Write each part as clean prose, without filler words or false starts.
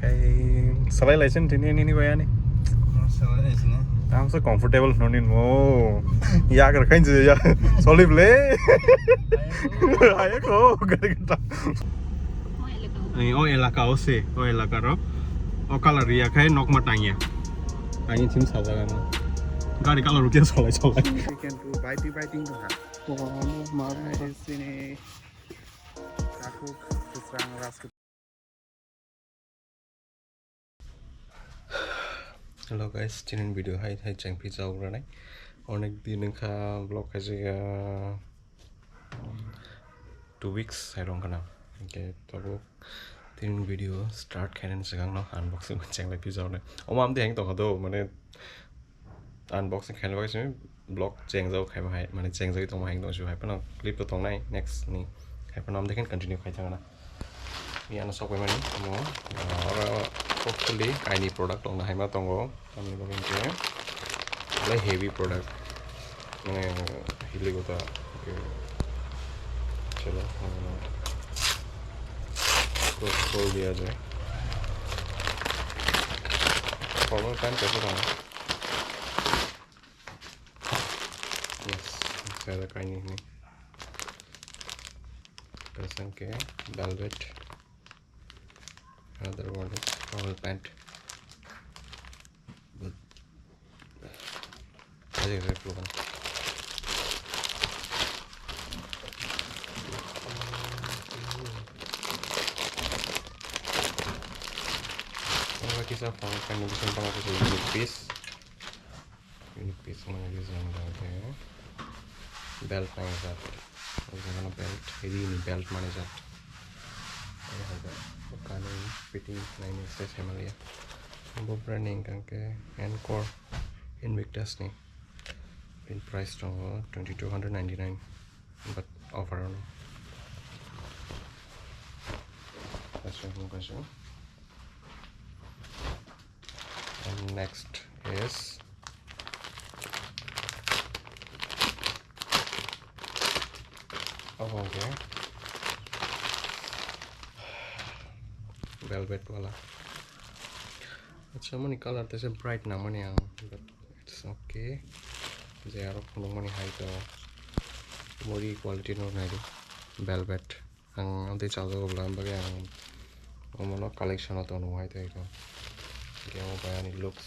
Cái slide lại trên thì ni vậy anh I'm so comfortable no need mo ya cái cái gì ya solid le hay ko cái cái này ôi là cao xe ôi là cao ôi color ya cái nok mặt này anh chim sao ra mà cái color kia sao lại You can do biting to have. oh my Sini aku terserang ras. Hello guys, channel video hay chang pizza over này. Onek din kha vlog kaje 2 weeks I don't know. Okay, tabo tin video start khanen sagang no unboxing chang lai pizza này. Omam de hang to khado mane unboxing khan lai chang vlog chang zo khai hai mane chang zo tong hang to chu hai pa clip to tong nai next ni hai pa nam de continue khai chang na. Mi ana sok mane mo hopefully kaini product on hai ma tongo ami bagin ke like heavy product mane hili gota ke chalo खोल दिया जाए formal pant कैसे था yes ज़्यादा कहीं नहीं passion के velvet another one is formal pant Ajay red लोगन kisah formal pant itu sampai aku jadi unique piece mana design dah belt mana zat mana belt ini belt mana zat ada bukan fitting 9 sama ya branding kan ke Encore Invictus nih in price to 2299 but offer on that's one question. And next is okay velvet wala अच्छा money colour तैसे bright ना money आंग but it's okay जे यारो खुनु money high तो मोरी quality no नाइडो velvet आंग अंते चालो गबलाम बगे आंग ओमनो कलेक्शन तो नो हाई तो इतो क्या वो बयानी looks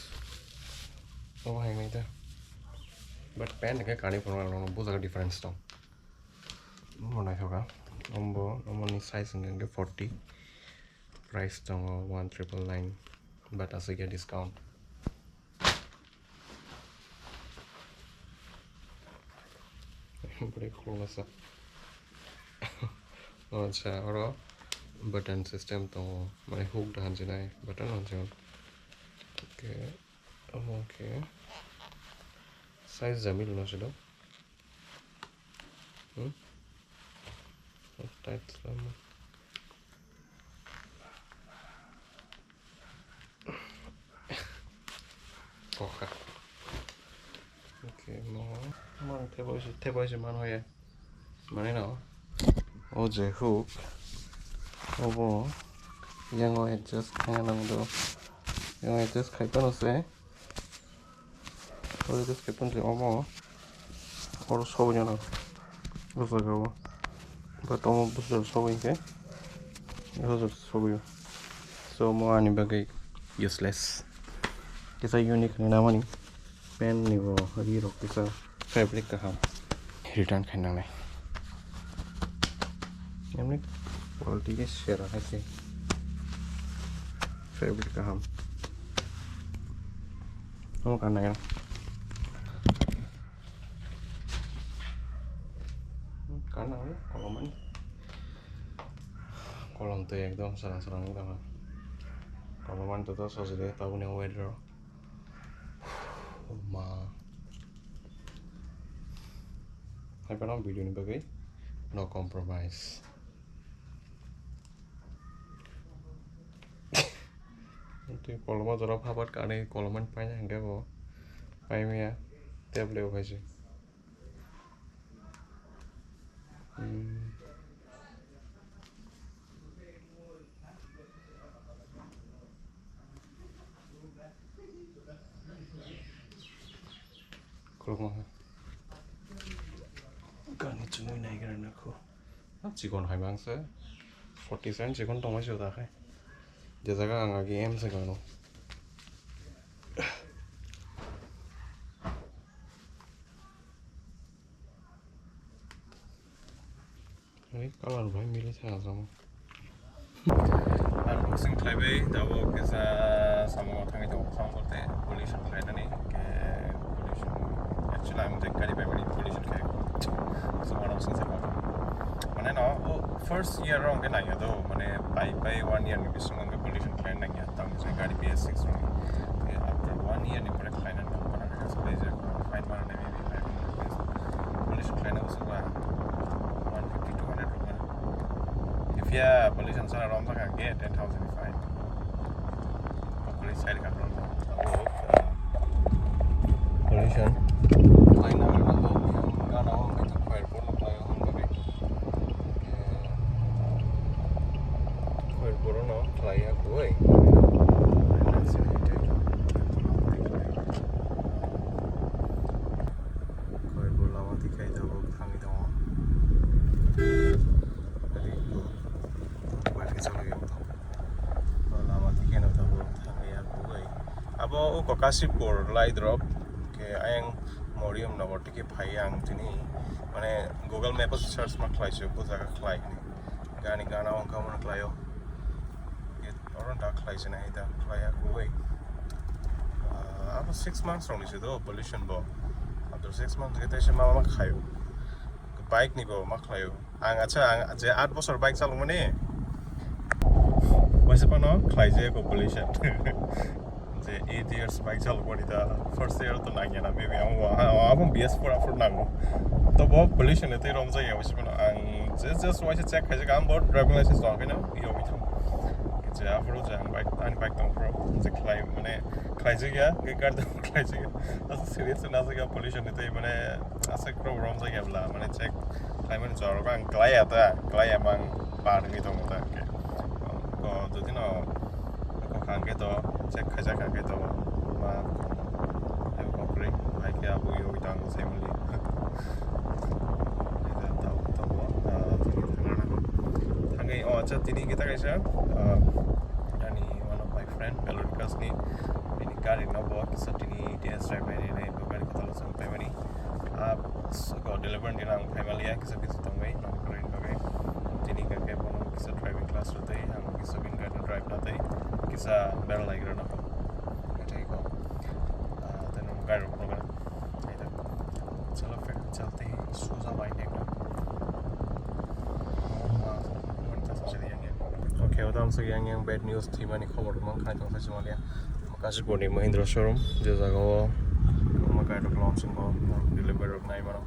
oh हाई नहीं था but pant के कानी पड़ना लो बहुत ज़्यादा difference तो mana hoga ombo omoni size nge 40 price to 1999 but as I get discount bade cool asa acha oro button system to mane hook dan jinai button on jon okay size jamil no chalo tight sama okay okay mo man tebo man hoye mane no o je hook obo yang o adjust kaya do yang adjust khai pa no se o adjust khai pon je omo oro sobo nyana buzo go but omo buzo sobo ke buzo sobo so mo ani bagay useless kisa unique na naman pen ni wo hari rok kisa fabric ka ham return khain nang nai emni quality ke share hai ke fabric ka ham no kan nai karena kolom tuh ekdom serang-serang gitu kan koloman tuh sosok tahu nih weather ma hai pernah video ini bagai no compromise itu koloman jora papat kane koloman panjang enggak kok paime ya tiap lewat aja 그러고 간이 주는 나이가 넣고 직원 하면서 47 직원 동안 쉬다 해 제자가 안 가기 엠스가노 đấy các bạn phải mi lấy thả xong unboxing thay về đâu cái sa samo thằng itu xong rồi thế pollution khai đó này cái pollution actually I'm the cái bài này pollution khai so unboxing sẽ có mana nó first year wrong cái này đó mana by 1 year mình biết xong cái pollution khai này nhá tao mình cái BS6 rồi thì after 1 year mình phải khai nó mana cái số bây giờ fine mana này maybe pollution khai nó số là 150 200 rupiah if yeah pollution sana rom tak get 10,000 fine police side kan rom pollution fine na na ho ga na ho mai tak fire pon na yo hon ba fire pon no try ya koi koi bola ma dikhai da ho thangi da abo ko kasipur lai drop ke ayang morium na gorti ke phai ang tini mane google map search ma khlai chu ko jaga khlai ni gani gana ong kamon khlayo ke oron da khlai chena ida khlai ko wei abo 6 months only se do pollution bo after 6 months ke tese ma khayo bike ni bo ma khlayo ang acha ang je 8 bosor bike chalung mane वैसे पनि खाइजेको pollution जे 8 years bike चलाउनु पर्ने त first year त Nagen maybe अब BS4 after नागो त बहुत pollution यतै रम चाहिँ वैसे पनि जस्ट वैसे चेक खाइजे काम बहुत ड्राइभिङ लाइसेन्स नभएन यो मिथो जे आफ्टर चाहिँ बाइक अनि बाइक त प्रो जे खाइ माने खाइजे क्या के गाड त खाइजे अस सिरियस न चाहिँ पोल्युसन यतै माने अस क्रो रम चाहिँ होला माने चेक क्लाइमेट जरो बाङ क्लाया त क्लाया बाङ पार्ने त म त के jadi no ko kangge to check khaja kangge to ma eu comprei ai que abu yo itang semli ida tau to hangai o acha tini kita kaisa yani one of my friend Beloricas ni ini gari no bo kisa tini test drive ni ko gari ko talo sam pemani ko deliver ni nang family ya kisa kisa tongai no karain bagai tini ka ke bono kisa driving class rote ham kisa bin gaidi drive natai kisa better like na to etai ko then हम गाड़ी रोकने का इधर चलो फिर चलते हैं सूजा बाइक देखना ओके उधर हमसे yang bad news थी मैंने खबर mang खाने तो सच में लिया makasih pun di Mahindra showroom जो जगह वो हम गाड़ी रोक launching को deliver रोक नहीं बनो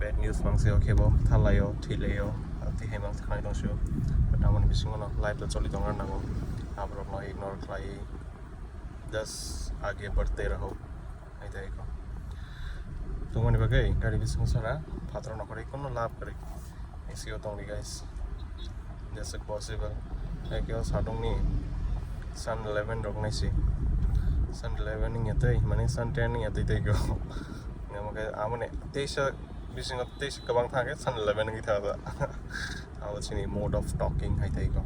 bad news mang se okay bo thalayo thileyo ati he mang khai dong shu but amon bisingo no live to choli dong na go आप लोग ना ignore खाई 10 आगे बढ़ते रहो ऐसा ही को तो मैंने बगे गाड़ी भी संसारा फातर न करे कोनो लाभ करे ऐसी होता हूँ गाइस जैसे पॉसिबल है कि साडों नहीं सन 11 रोकने से सन 11 नहीं आता है माने सन 10 नहीं आता है को ने मगे आमने तेईस बिसिंग तेईस कबांग था के सन 11 नहीं था अब चिनी मोड ऑफ टॉकिंग है ताई को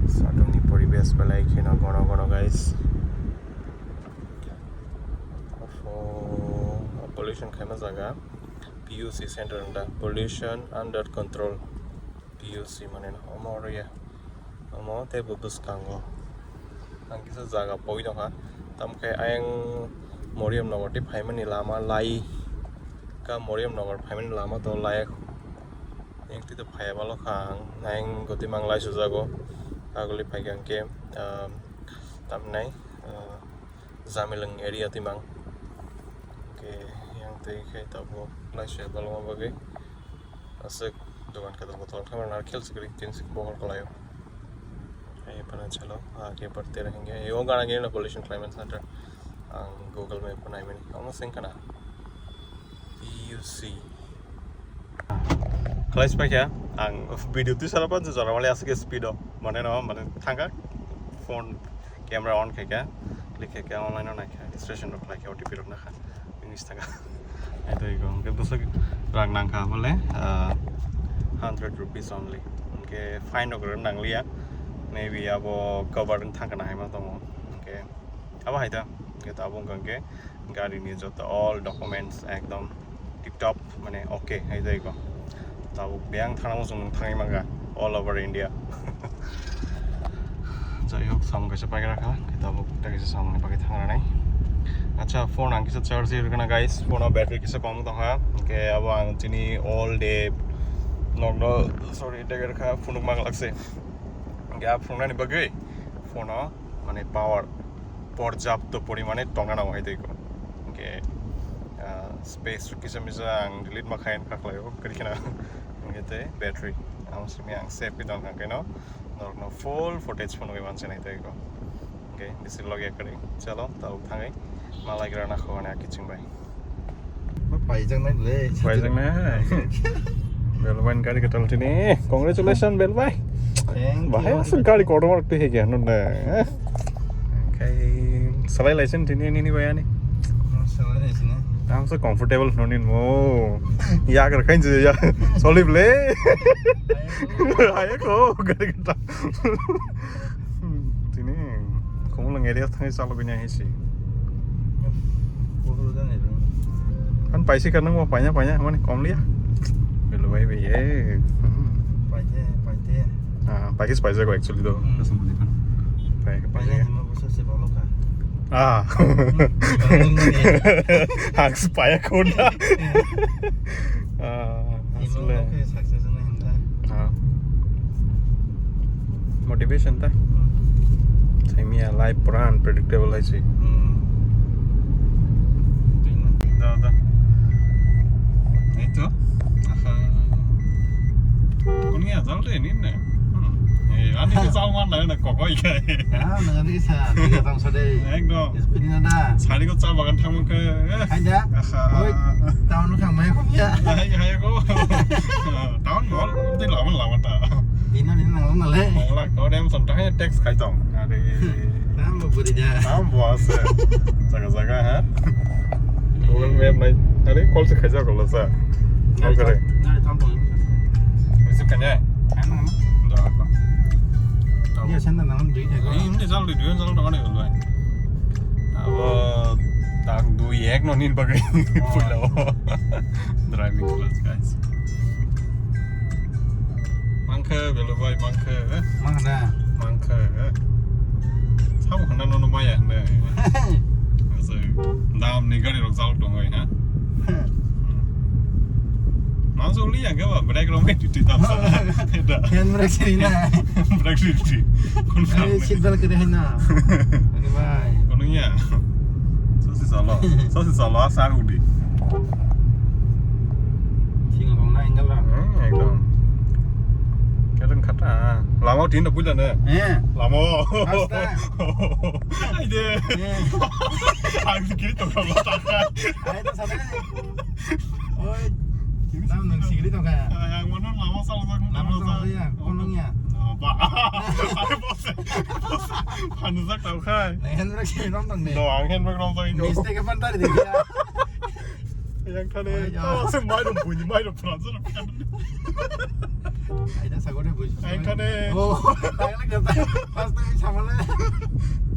साडोंनि परिवेश बेलाय खेना गण गण गाइस pollution खाइमा जगह PUC सेंटर अंडा pollution under control PUC माने न अमर या अमर ते बुबुस कांगो आंखि से जगह पoi दं हा तमखे आयं मरियम नगरति फाइमानि लामा लाई का मरियम नगर फाइमानि लामा तो लायक एकति तो फायाबाल खां नायं गति मांगलाय सुजागो आगोलि फाइगां के तामनाय जामिलंग एरिया तिमां के yang tei khai tabo laisya balong bage asek dukan ka tabo tol kamar nar khel sikri tin sik bohol kolayo ai pana chalo आगे बढ़ते रहेंगे यो गाना गे ना pollution climate center google map बनाइ मनि हम सिंग kana PUC class pa kya ang video tu sara pan jara wale aske speed o mane na mane thanga phone camera on khai kya लिखे क्या ऑनलाइन ना क्या रजिस्ट्रेशन रख like OTP रखना खा इंग्लिश तक itu iko ke besok rang nang ka boleh 100 rupees only ke fine ogre nang liya maybe abo cover thang kana haima tomo ke aba haita ke tabung ke gari ni joto all documents ekdom tip top mane okay haita iko tabu biang thang sung thangi manga all over India যাই হোক সামনে কাছে পাই রাখা কিতাব একটা কিছু সামনে পাকে থাকা নাই আচ্ছা ফোন আং কিছু চার্জ ইউর কানা গাইস ফোন ব্যাটারি কিছু কম তো হয় কে अब आं दिनै অল ডে নগ্ন সরি টেকের খা ফোন মাগ লাগছে গ্যাপ ফোননি বাগै ফোন মানে পাওয়ার পর্যাপ্ত পরিমাণে টঙ্গা নাও হয় দেখো কে স্পেস কিছু মিছা আং ডিলিট মাখাইন কাখলাयो করিনা গেতে ব্যাটারি আমসমি আং সেভ কি দন কাকে ন नॉर्मल फुल फुटेज फोन के मानसे नहीं तेको ओके बिसोर लगे करे चलो ताउ थाङै मालाय ग्राना खवाने किचिं बाय पाइजों नै पाइजों नै बेलबाइन गाडी के तलथिनि कांग्रेचुलेसन बेलबाय बाहाय असं गाडी कोडो मारते हे क्या न ओके सलाय लाइसेंस थिनि नि बायानि सलाय licence I'm so comfortable nonin mo ya gar khain je ya solib le ayo ko gari ta tini komo lang area thai salo bina hisi photo da ne kan paisi kan mo panya mane kom liya belu bai be ye paite paikis paisa ko actually do paite mo bosa se balo ka harus supaya kuda hasilnya motivation ta saya mia life peran predictable aja sih dah itu ini asal deh ini nih ani ke sal man na koko ike nanti sa tiga tang sade ekdom spinning ada sari ko cha bagan thang ke aja oi tahun khang mai ko ya hai ko tahun gol ti lama ta dina nang le la ko dem son ta tax khai tong ari tam buri ja tam boss jaga ha Google Map này ari call se khai ja ko la sa okay nai tam bong isi kanya dah ko ya sen nang dui ne ko ini jal di dua jal dong ada loh अब tak dui ek nonin bagai pulau driving class guys mangke belu boy mangke sao khana no mai ang ne so dam ni gari rok jal dong oi ha Masuk lihat ke apa? Break romet di tam sana. Hand brake sini na. Break sini. Confirm. Seat belt kena hena. Oke bye. Kononnya. Sosi salo asal udi. Singa kong na enggak lah. Ekdom. Kadang kata. Lama din dah bulan ne. Lama. Pasta. Ide. Aku kiri tu kalau tak. Ayo tu sana. Oi. Nam nang sigri to kaya. Yang mana lama salah ya, konongnya. Ba. Ayo bos. Panusak tahu kai. Hand brake sini rom tong ne. Doang hand brake rom tong. Mistake apa tadi dia? Yang tadi. Oh, semai dong bunyi, mai dong perancer. Ayo dah sagore buj. Yang tadi. Oh, tak lagi dah. Pas tu sama le.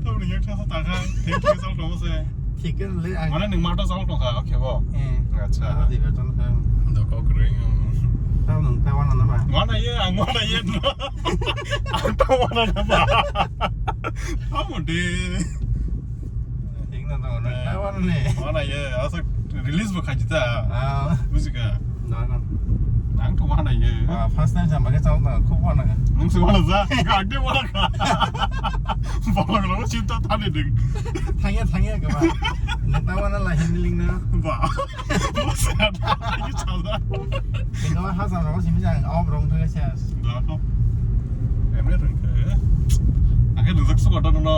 Tahu ni yang tak tak kai. Thank you salah dong se. ठीक है ले Mana ning mata salah dong kai. Okay bo. Acha. di betul kan Dah kau kering. tahu nang tawan apa Mana ye, mana ye. Tahu mana apa. Tahu deh. ting nang tawan ne Mana ye, asal release bukan kita. ah Musika. dah kan Nang tu mana ye. first time sama ke tahu tak kau mana kan Nung semua lah, kagak mana kan. Bapak kalau cinta tadi deng. tanya ke ba nang tawan lah handling na Ba. Buset. Ini salah. Tinggal hasan orang sih macam off rong tu ke Dah kau. Emre deng ke. Akhirnya deng suka dah nona.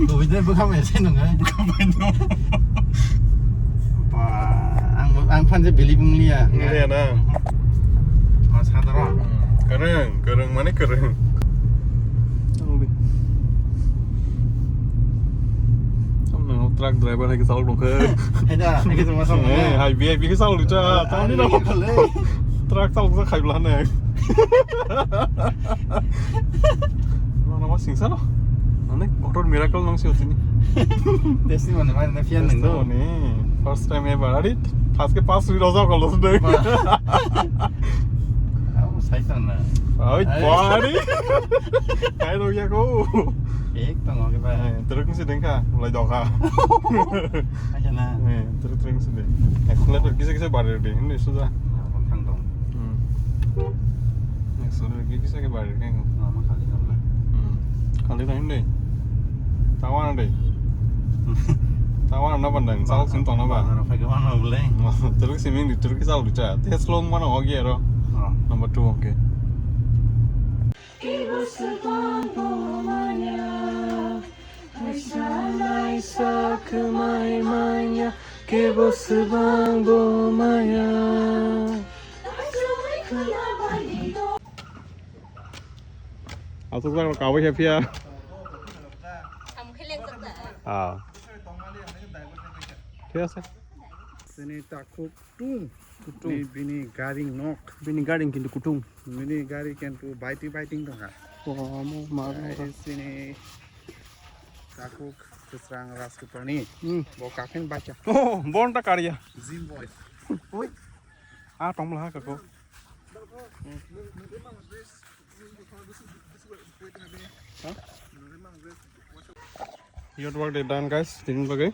tu bisa bukan macam nang kan Bukan banyak. apa ang fan je beli bungli ya Ini ya na. mas hadaran Kering mana kering. truck driver hay cái sau luôn cơ hay cái gì mà xong rồi hay VIP cái sau được chưa tao đi đâu truck sau sẽ khai lần này nó có xinh xắn không anh ấy auto miracle nong siêu thế này Desi mana mana fian neng tu nih first time ever adi pas ke pas sudah jauh kalau sudah Aku saitan lah ơi quá đi cái đâu ya cô Ek tu ngok kita terus sih deh kak mulai dong kak Aja lah terus sih deh aku lihat kisah baru deh ini sudah Thang dong sudah kisah baru deh Nama kali nama kali lain deh tawaran deh tawaran apa pandang salah sih tong apa Orang pakai mana boleh terus sih ming terus kisah lucu ya tes long mana oke ya ro number 2 oke Ibu sebang bomanya, Aisyah sekumai-manya, Ibu sebang bomanya. Aku suka kalau kau happy ya. Ah. Biasa. Sini takut tung Bini garing nok Bini garing kintu kutung. Bini garing kentu biting dong kak Wah, mau marah. Sini takut keserang ras kupani Bawa kakin baca Oh, bon tak karya. Zim boy Oi. Ah, tong lah kakak. Your work day done guys. Tin bagai.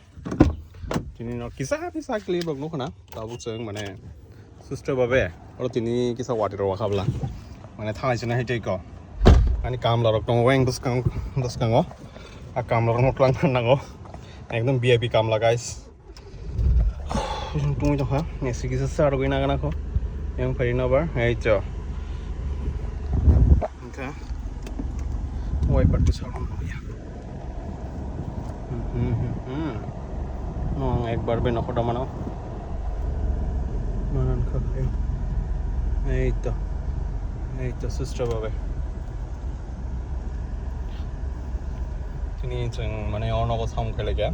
Tini no kisah clear bag no kana. Tabu seng mana sister babe. Oro tini kisah water rawa kabla. Mana thang china hite ko. Ani kamla rok tong weng dos kang oh. A kamla rok moklang nang oh. Ekdom VIP kamla guys. Tunggu jong ha. Nesi kisah sar ko ina kana ko. Yang pari na bar. Hey cho. Okay. Wiper tu sar ya. एक बार भी नखोटा मानो मानन खाके এই তো sister বাবে তিনি जों माने अनगो साम खेलेगा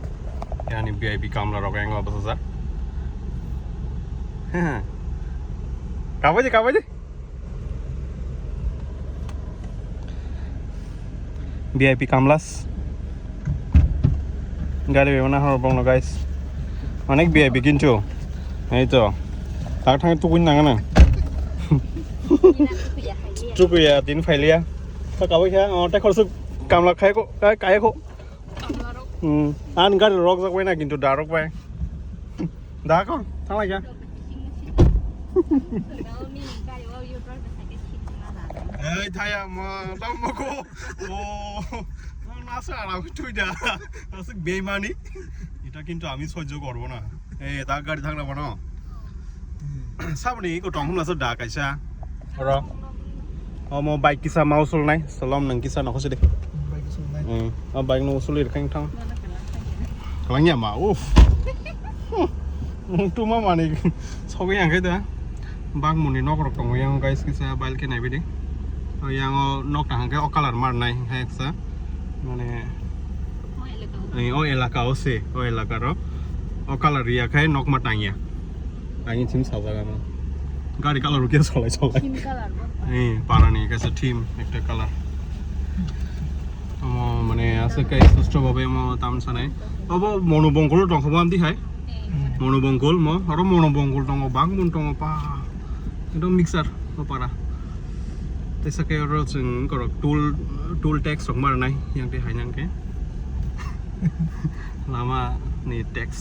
यानी वीआईपी कामला रगांग बस जा काबाजे वीआईपी कामलास गाड़ी बेवना हर बंग गाइस अनेक वीआईपी किन्तु এই তো তাক থাঙে তুকুই নাঙা না তুকুইয়া দিন ফাইলিয়া তা কাবাই খা তা খরচ কামলা খাই কো কাই কো আন গাড়ি রক যাক না কিন্তু দারক পায় দা কো থাংলাই যা এই থায়া মা দামকো ও নাসা আলা তুইডা আসে বেইমানি এটা কিন্তু আমি সহ্য করব না এই দা গাড়ি থাকলা বানো সাবনি কো টং হুমলাসো দা কাইসা र म बाइक किसा माउसल नाय सलाम नों किसा नखोसे दे बाइक नो उसल इरखां थां खालांगिया मा उफ तुमा माने सगै आंखै दा बाग मुनि नक रक दङ यां गाइस किसा बाइल के नायबे दे यां नक हांखे अ कलर मारनाय हेक्सा माने ओ एलाका ओसे ओ एलाका रो अ कलर याखाय नक मा टांगिया आंनि थिम साजागा गाड़ी कलर के चलाय थिम कलर पारानी कैसे थीम একটা কালার মানে আছে কাই সুষ্ঠভাবে ম তাম সানাই अब মনোবঙ্গল দং খবাম দি হাই মনোবঙ্গল ম আরো মনোবঙ্গল দং বাংমুন দং পা एकदम मिक्सार पारा त्यसके र जों गरक टुल टैक्स रक मारनाय yang te hainang ke lama ni tax